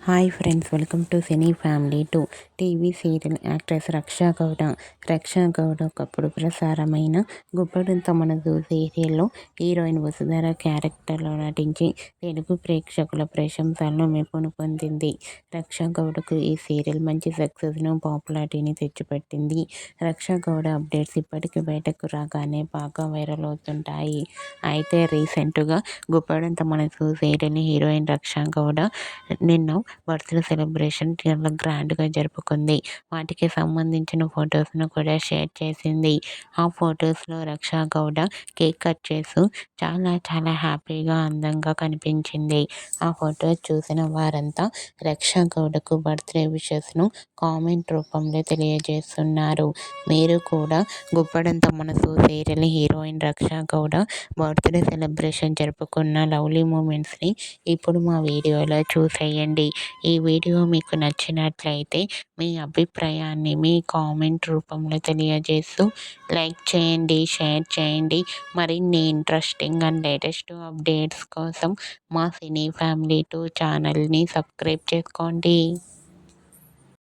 Hi friends, welcome to cine family 2. TV serial actress Raksha Gowda. Raksha Gowda ఒకప్పుడు ప్రసారమైన గుప్పడంత మనసు సీరియల్లో హీరోయిన్ వసుధర క్యారెక్టర్లో నటించి తెలుగు ప్రేక్షకుల ప్రశంసలను మెప్పును పొందింది. రక్షా గౌడకు ఈ సీరియల్ మంచి సక్సెస్ను, పాపులారిటీని తెచ్చిపెట్టింది. రక్షా గౌడ అప్డేట్స్ ఇప్పటికీ బయటకు రాగానే బాగా వైరల్ అవుతుంటాయి. అయితే రీసెంట్గా గుప్పడంత మనసు సీరియల్ హీరోయిన్ రక్షా గౌడ నిన్న బర్త్డే సెలబ్రేషన్ చాలా గ్రాండ్గా జరుపుకుంది. వాటికి సంబంధించిన ఫొటోస్ను కూడా షేర్ చేసింది. ఆ ఫొటోస్లో రక్షా గౌడ కేక్ కట్ చేస్తూ చాలా చాలా హ్యాపీగా అందంగా కనిపించింది. ఆ ఫొటోస్ చూసిన వారంతా రక్షా గౌడకు బర్త్డే విషెస్ను కామెంట్ రూపంలో తెలియజేస్తున్నారు. మీరు కూడా గుప్పడంత మనసు సీరియల్ హీరోయిన్ రక్షా గౌడ బర్త్డే సెలబ్రేషన్ జరుపుకున్న లవ్లీ మూమెంట్స్ని ఇప్పుడు మా వీడియోలో చూసేయండి. ఈ వీడియో మీకు నచ్చినట్లయితే మీ అభిప్రాయాన్ని మీ కామెంట్ రూపంలో తెలియజేస్తూ లైక్ చేయండి, షేర్ చేయండి. మరిన్ని ఇంట్రెస్టింగ్ అండ్ లేటెస్ట్ అప్డేట్స్ కోసం మా సినీ ఫ్యామిలీ 2 ఛానల్ని సబ్స్క్రైబ్ చేసుకోండి.